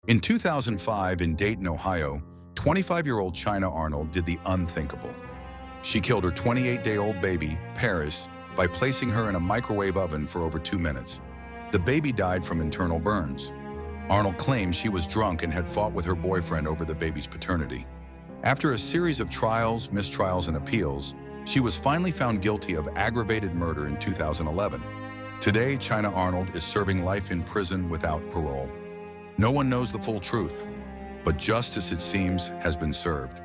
In 2005 in Dayton, Ohio, 25-year-old China Arnold did the unthinkable. She killed her 28-day-old baby, Paris, by placing her in a microwave oven for over 2 minutes. The baby died from internal burns. Arnold claimed she was drunk and had fought with her boyfriend over the baby's paternity. After a series of trials, mistrials, and appeals, she was finally found guilty of aggravated murder in 2011. Today, China Arnold is serving life in prison without parole. No one knows the full truth, but justice, it seems, has been served.